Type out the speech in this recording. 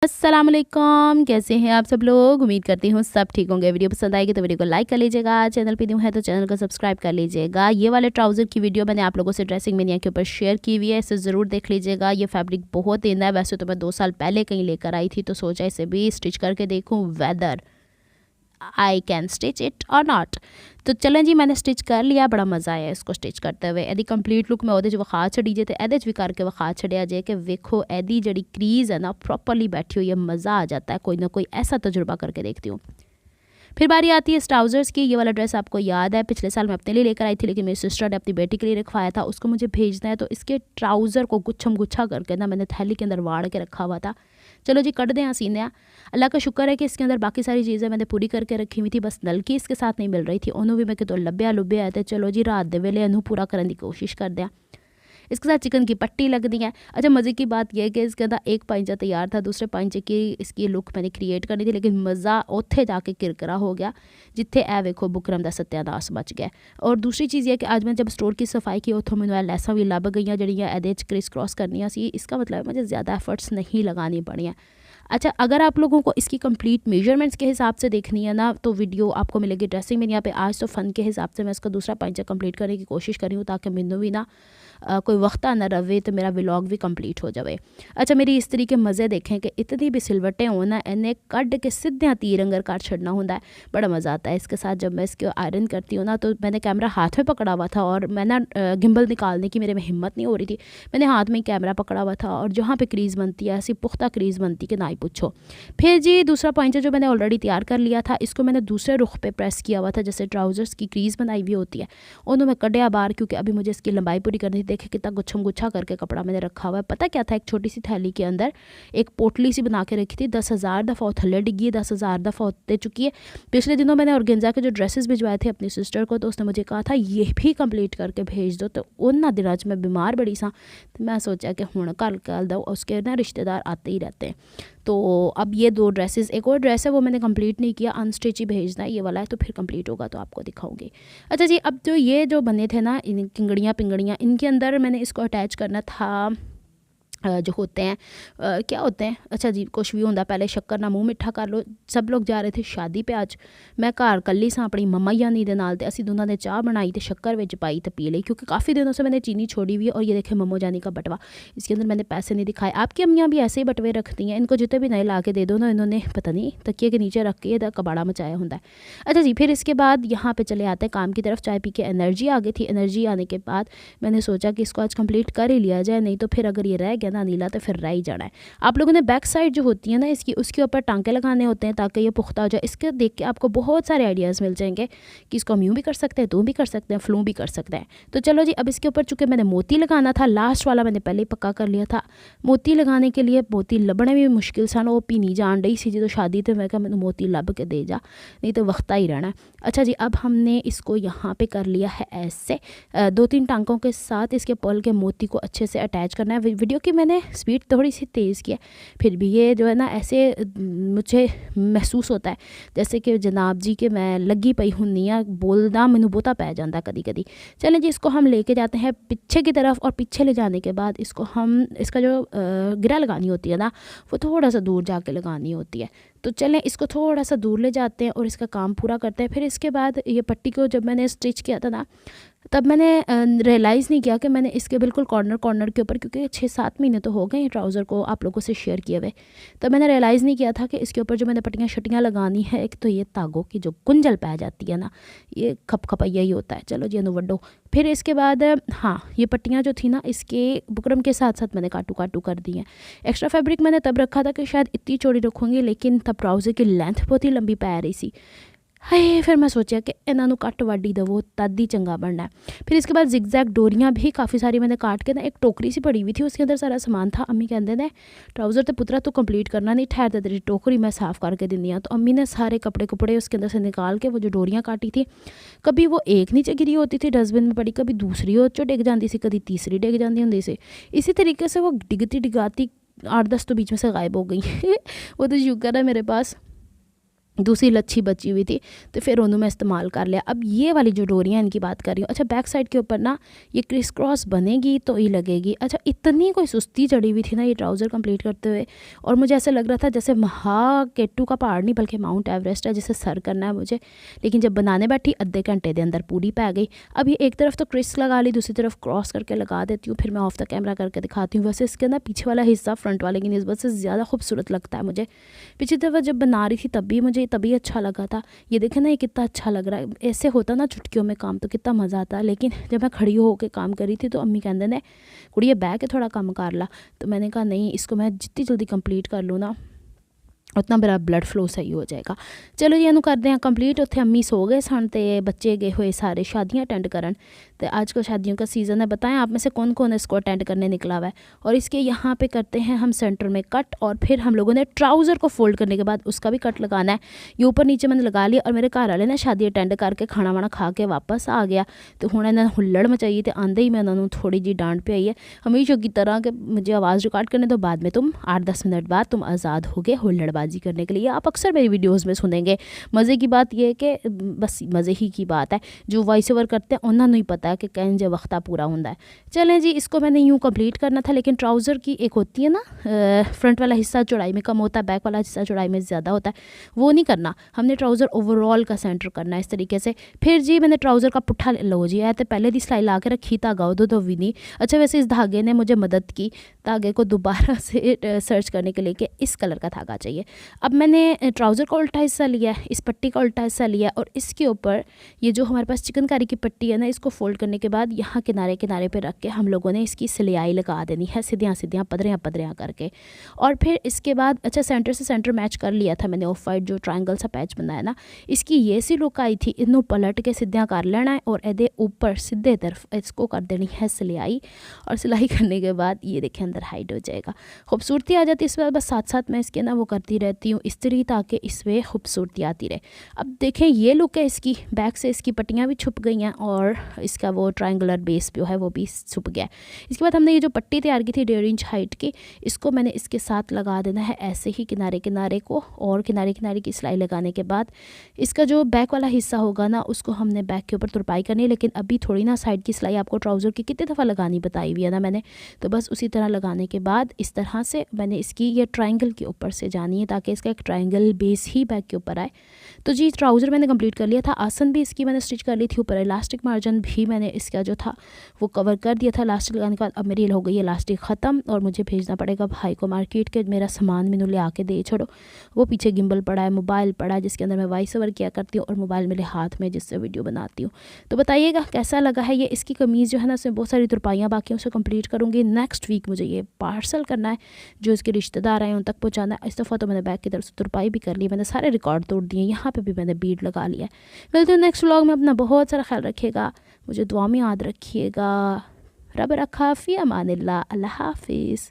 अस्सलामुअलैकुम, कैसे हैं आप सब लोग। उम्मीद करती हूँ सब ठीक होंगे। वीडियो पसंद आएगी तो वीडियो को लाइक कर लीजिएगा। चैनल पे न्यू है तो चैनल को सब्सक्राइब कर लीजिएगा। ये वाले ट्राउज़र की वीडियो मैंने आप लोगों से ड्रेसिंग मेनिया के ऊपर शेयर की हुई है, इसे ज़रूर देख लीजिएगा। ये फैब्रिक बहुत इन है। वैसे तो मैं 2 साल पहले कहीं लेकर आई थी, तो सोचा इसे भी स्टिच करके देखूँ whether I can stitch it और नॉट। तो चलें जी, मैंने स्टिच कर लिया। बड़ा मज़ा आया इसको स्टिच करते हुए। एदी कंप्लीट लुक मैं ਉਹਦੇ 'ਚ ਵਿਖਾ ਛੱਡੀ ਜੇ, ਤੇ ਇਹਦੇ 'ਚ ਵੀ ਕਰਕੇ ਵਿਖਾ ਛੱਡਿਆ ਜੇ कि वेखो एदी जड़ी क्रीज़ है ना प्रॉपरली बैठी हुई है। मज़ा आ जाता है। कोई ना कोई ऐसा तजुर्बा करके देखती हूँ। फिर बारी आती है ट्राउज़र्स की। ये वाला ड्रेस आपको याद है, पिछले साल मैं अपने लिए लेकर आई थी, लेकिन मेरी सिस्टर ने अपनी बेटी के लिए रखवाया था। उसको मुझे भेजना है, तो इसके ट्राउज़र को गुच्छम गुच्छा करके ना मैंने थैली के अंदर वाड़ के रखा हुआ था। चलो जी, कट दें सीने। अल्लाह का शुक्र है कि इसके अंदर बाकी सारी चीज़ें मैंने पूरी करके रखी हुई थी, बस नलकी इसके साथ नहीं मिल रही थी। उन्होंने भी मैं कितों लभ्या लुभ्या है, तो चलो जी रात दे वेले इनू पूरा करने की कोशिश कर दें। इसके साथ चिकन की पट्टी लगनी है। अच्छा, मज़े की बात यह है कि इसके अंदर एक पांचा तैयार था, दूसरे पांचे की इसकी लुक मैंने क्रिएट करनी थी, लेकिन मज़ा उत्थे जाके किरकिरा हो गया जिथे ए वेखो बुकरम का सत्यानाश मच गया। और दूसरी चीज़ यह कि आज मैं जब स्टोर की सफाई की, उतों मैंने लैसा भी लभ गई जड़ियाँ ए क्रिस क्रॉस करनियाँ सी। इसका मतलब मुझे ज़्यादा एफर्ट्स नहीं लगानी पड़ी हैं। अच्छा, अगर आप लोगों को इसकी कंप्लीट मेजरमेंट्स के हिसाब से देखनी है ना, तो वीडियो आपको मिलेगी ड्रेसिंग में। यहाँ पे आज तो फ़न के हिसाब से मैं इसका दूसरा पांचा कंप्लीट करने की कोशिश कर रही हूँ, ताकि मैनू भी ना कोई वक्त ना रवे, तो मेरा व्लॉग भी कंप्लीट हो जाए। अच्छा, मेरी इस तरीके मज़े देखें कि इतनी भी सिलवटें हो ना, इन्हें कट के सीधे तीर अंगर काट छड़ना होता है। बड़ा मज़ा आता है इसके साथ। जब मैं इसको आयरन करती हूँ ना, तो मैंने कैमरा हाथ में पकड़ा हुआ था, और मैं ना गिम्बल निकालने की मेरे में हिम्मत नहीं हो रही थी। मैंने हाथ में ही कैमरा पकड़ा हुआ था, और जहाँ पर क्रीज़ बनती है ऐसी पुख्ता क्रीज़ बनती कि ना ही पूछो। फिर जी दूसरा पांचा जो मैंने ऑलरेडी तैयार कर लिया था, इसको मैंने दूसरे रुख पे प्रेस किया हुआ था, जैसे ट्राउज़र्स की क्रीज़ बनाई हुई होती है। उन्होंने मैं कढ़िया बाहर, क्योंकि अभी मुझे इसकी लंबाई पूरी करनी थी। देखे कितना गुच्छम गुच्छा करके कपड़ा मैंने रखा हुआ है। पता क्या था, एक छोटी सी थैली के अंदर एक पोटली सी बना के रखी थी। 10,000 दफ़ा थल्ले डिगी है, 10,000 दफ़ा उत्ते चुकी है। पिछले दिनों मैंने ऑर्गेन्जा के जो ड्रेसेस भिजवाए थे अपनी सिस्टर को, तो उसने मुझे कहा था ये भी कंप्लीट करके भेज दो। तो उन दिनों मैं बीमार बड़ी सा, तो मैं सोचा कि हूँ कल दो, उसके ना रिश्तेदार आते ही रहते हैं। तो अब ये 2 ड्रेसेस, एक और ड्रेस है वो मैंने कंप्लीट नहीं किया, अनस्टिच ही भेजना है। ये वाला है, तो फिर कंप्लीट होगा तो आपको दिखाऊंगी। अच्छा जी, अब जो ये जो बने थे ना इन किंगड़ियाँ पिंगड़ियाँ, इनके अंदर मैंने इसको अटैच करना था। जो होते हैं क्या होते हैं, अच्छा जी कुछ भी होंगे। पहले शक्कर ना मुँह मिठा कर लो। सब लोग जा रहे थे शादी पे आज। मैं घर कली सा अपनी मम्मा यानी दे नाल, ते असी दोनों ने चाह बनाई, तो शक्कर विच पाई तो पी ली, क्योंकि काफ़ी दिनों से मैंने चीनी छोड़ी हुई है। और ये देखे मम्मो जानी का बटवा, इसके अंदर मैंने पैसे नहीं दिखाए। आपकी अम्मियाँ भी ऐसे ही बटवे रखती हैं, इनको जितने भी नए ला के दे दो ना, इन्होंने पता नहीं तकिए के नीचे रख के ये कबाड़ा मचाया होता है। अच्छा जी, फिर इसके बाद यहाँ पर चले आते हैं काम की तरफ। चाय पी के एनर्जी आ गई थी। एनर्जी आने के बाद मैंने सोचा कि इसको आज कंप्लीट कर ही लिया जाए, नहीं तो फिर अगर ये रह गया ना नीला, तो फिर ही जाना है। आप लोगों ने बैक साइड जो होती है ना इसकी, उसके ऊपर टांके लगाने होते हैं, ताकि ये पुख्ता हो जाए। इसके देख के आपको बहुत सारे आइडियाज़ मिल जाएंगे कि इसको हम यूँ भी कर सकते हैं, तो भी कर सकते हैं, फ्लू भी कर सकते हैं। तो चलो जी, अब इसके ऊपर चूँकि मैंने मोती लगाना था, लास्ट वाला मैंने पहले ही पक्का कर लिया था। मोती लगाने के लिए मोती लभने भी मुश्किल सन, वो पीनी जान रही सी जो शादी, तो मैं कहा मैंने मोती लभ के दे जा, नहीं तो वक्ता ही रहना। अच्छा जी, अब हमने इसको यहाँ पर कर लिया है ऐसे 2-3 टांकों के साथ इसके पर्ल के मोती को अच्छे से अटैच करना है। वीडियो की मैंने स्पीड थोड़ी सी तेज़ किया, फिर भी ये जो है ना ऐसे मुझे महसूस होता है जैसे कि जनाब जी के मैं लगी पई हुन्नी आ, बोलना मैनू बहुता पै जाता कभी कभी। चलें जी, इसको हम लेके जाते हैं पीछे की तरफ, और पीछे ले जाने के बाद इसको हम इसका जो गिरा लगानी होती है ना, वो थोड़ा सा दूर जाके लगानी होती है। तो चलें इसको थोड़ा सा दूर ले जाते हैं और इसका काम पूरा करते हैं। फिर इसके बाद ये पट्टी को जब मैंने स्टिच किया था ना, तब मैंने रियलाइज़ नहीं किया कि मैंने इसके बिल्कुल कॉर्नर के ऊपर, क्योंकि 6-7 महीने तो हो गए ट्राउज़र को आप लोगों से शेयर किए हुए, तब मैंने रियलाइज़ नहीं किया था कि इसके ऊपर जो मैंने पट्टियाँ शटियाँ लगानी है, एक तो ये तागों की जो कुंजल पै जाती है ना, ये खपखपैया ही होता है। चलो जी, अनु वड्डो। फिर इसके बाद हाँ, ये पट्टियाँ जो थी ना इसके बुकरम के साथ साथ मैंने काटू काटू कर दी हैं। एक्स्ट्रा फैब्रिक मैंने तब रखा था कि शायद इतनी चौड़ी रखूँगी, लेकिन तब ट्राउज़र की लेंथ बहुत ही लंबी पै रही सी। हाय, फिर मैं सोचा कि इन्हों कट वाडी दवो तद ही चंगा बनना है। फिर इसके बाद जिगजैग डोरियाँ भी काफ़ी सारी मैंने काट के ना, एक टोकरी सी पड़ी हुई थी, उसके अंदर सारा सामान था। अम्मी कहते ने ट्राउज़र तो पुत्रा तो कंप्लीट करना नहीं, ठहर दे तेरी टोकरी मैं साफ़ करके दिनी हाँ। तो अम्मी ने सारे कपड़े कपड़े उसके अंदर से निकाल के वो जो डोरियाँ काटी थी, कभी वो एक नीचे गिरी होती थी डस्टबिन में पड़ी, कभी दूसरी वो चो डिग जाती सी, कभी तीसरी डिग जाती होंगी सी। इसी तरीके से वो डिगती डिगाती 8-10 तो बीच में से गायब हो गई। वो तो शुक्र है मेरे पास दूसरी लच्छी बची हुई थी, तो फिर उन्होंने मैं इस्तेमाल कर लिया। अब ये वाली जो डोरियाँ इनकी बात कर रही हूँ, अच्छा बैक साइड के ऊपर ना ये क्रिस क्रॉस बनेगी तो ही लगेगी। अच्छा इतनी कोई सुस्ती चढ़ी हुई थी ना ये ट्राउज़र कंप्लीट करते हुए, और मुझे ऐसा लग रहा था जैसे केटू का पहाड़ नहीं बल्कि माउंट एवरेस्ट है जिसे सर करना है मुझे। लेकिन जब बनाने बैठी आधे घंटे के अंदर पूरी पै गई। अब ये एक तरफ तो क्रिस लगा ली, दूसरी तरफ क्रॉस करके लगा देती हूँ, फिर मैं ऑफ द कैमरा करके दिखाती हूँ। वैसे इसके अंदर पीछे वाला हिस्सा फ्रंट वाले की निस्बत से ज़्यादा खूबसूरत लगता है मुझे। पिछली दफ़ा जब बना रही थी तभी अच्छा लगा था। ये देखें ना ये कितना अच्छा लग रहा है। ऐसे होता ना चुटकियों में काम तो कितना मज़ा आता है। लेकिन जब मैं खड़ी होकर काम कर रही थी तो अम्मी कहते ने कुड़िए बह के थोड़ा काम कर ला। तो मैंने कहा नहीं, इसको मैं जितनी जल्दी कंप्लीट कर लूँ ना उतना मेरा ब्लड फ्लो सही हो जाएगा। चलो जी इनू करते हैं कंप्लीट। उत्थे अम्मी सो गए सन ते बच्चे गए हुए सारे शादियाँ अटेंड करन। तो आजकल शादियों का सीज़न है, बताएं आप में से कौन कौन इसको अटेंड करने निकला हुआ है। और इसके यहाँ पे करते हैं हम सेंटर में कट, और फिर हम लोगों ने ट्राउज़र को फोल्ड करने के बाद उसका भी कट लगाना है। ये ऊपर नीचे मैंने लगा लिया। और मेरे घर वाले ने शादी अटेंड करके खाना वाना खा के वापस आ गया, तो हूँ इन्हें हुल्लड़ मचाई। तो आंदे ही मैं उन्होंने थोड़ी जी डांट पे आई है हमेशा की तरह कि मुझे आवाज़ रिकॉर्ड करने दो, बाद में तुम 8-10 मिनट बाद तुम आज़ाद हो गए हुल्लड़बाजी करने के लिए। आप अक्सर मेरी वीडियोस में सुनेंगे। मज़े की बात यह है कि बस मज़े ही की बात है, जो वॉइस ओवर करते हैं उन्होंने नहीं पता है कि कहीं जो वक्ता पूरा होता है। चलें जी, इसको मैंने यूँ कंप्लीट करना था। लेकिन ट्राउज़र की एक होती है ना फ्रंट वाला हिस्सा चौड़ाई में कम होता है, बैक वाला हिस्सा चौड़ाई में ज़्यादा होता है, वो नहीं करना। हमने ट्राउज़र ओवरऑल का सेंटर करना है इस तरीके से। फिर जी मैंने ट्राउज़र का पुट्ठा लो जी है तो पहले दी सिलाई ला के रखी, धागा उदो तो भी नहीं। अच्छा वैसे इस धागे ने मुझे मदद की धागे को दोबारा से सर्च करने के लिए कि इस कलर का धागा चाहिए। अब मैंने ट्राउज़र का उल्टा हिस्सा लिया है, इस पट्टी का उल्टा हिस्सा लिया, और इसके ऊपर ये जो हमारे पास चिकनकारी की पट्टी है ना, इसको फोल्ड करने के बाद यहाँ किनारे किनारे पे रख के हम लोगों ने इसकी सिलाई लगा देनी है, सीधियाँ सीधियाँ पदरियाँ करके। और फिर इसके बाद अच्छा सेंटर से सेंटर मैच कर लिया था मैंने, ऑफ वाइट जो ट्रायंगल सा पैच बनाया ना, इसकी ये सी लुक आई थी। इनू पलट के सीधा कर लेना है और एदे ऊपर सीधे तरफ इसको कर देनी है सिलाई। और सिलाई करने के बाद ये देखें अंदर हाइड हो जाएगा, खूबसूरती आ जाती है। इस बार बस साथ साथ मैं इसके ना वो करती रहती हूँ इस्त्री, ताकि इसमें खूबसूरती आती रहे। अब देखें ये लुक है इसकी, बैक से इसकी पट्टियाँ भी छुप गई हैं और इसका वो ट्रायंगुलर बेस जो है वो भी छुप गया है। इसके बाद हमने ये जो पट्टी तैयार की थी 1.5 इंच हाइट की, इसको मैंने इसके साथ लगा देना है ऐसे ही किनारे किनारे को, और किनारे किनारे की सिलाई लगाने के बाद इसका जो बैक वाला हिस्सा होगा ना उसको हमने बैक के ऊपर तुरपाई करनी है। लेकिन अभी थोड़ी ना साइड की सिलाई आपको ट्राउज़र की कितनी दफ़ा लगानी बताई हुई है ना मैंने, तो बस उसी तरह लगाने के बाद इस तरह से मैंने इसकी ये ट्रायंगल के ऊपर से जानी है ताकि इसका एक ट्रायंगल बेस ही बैक के ऊपर आए। तो जी ट्राउज़र मैंने कंप्लीट कर लिया था। आसन भी इसकी मैंने स्टिच कर ली थी, ऊपर इलास्टिक मार्जिन भी मैंने इसका जो था वो कवर कर दिया था इलास्टिक लगाने के बाद। अब मेरी हो गई है इलास्टिक ख़त्म और मुझे भेजना पड़ेगा भाई को मार्केट के, मेरा सामान मैंने ले आके दे छोड़ो। वो पीछे गिम्बल पड़ा है, मोबाइल पड़ा है जिसके अंदर मैं वॉइस ओवर किया करती हूँ, और मोबाइल मेरे हाथ में जिससे वीडियो बनाती हूँ। तो बताइएगा कैसा लगा है ये। इसकी कमीज़ जो है ना उसमें बहुत सारी तुरपाइयाँ बाकी उसे कंप्लीट करूँगी। नेक्स्ट वीक मुझे ये पार्सल करना है, जो इसके रिश्तेदार आए उन तक पहुँचाना है। इस दफ़ा तो मैंने बैक की तरफ से तुरपाई भी कर ली, मैंने सारे रिकॉर्ड तोड़ दिए, यहाँ पे भी मैंने बीड लगा लिया। मिलते हैं नेक्स्ट व्लॉग में, अपना बहुत सारा ख्याल रखिएगा, मुझे दुआ में याद रखिएगा। रब रखा फ़ी अमानिल्लाह, अल्लाह हाफिज़।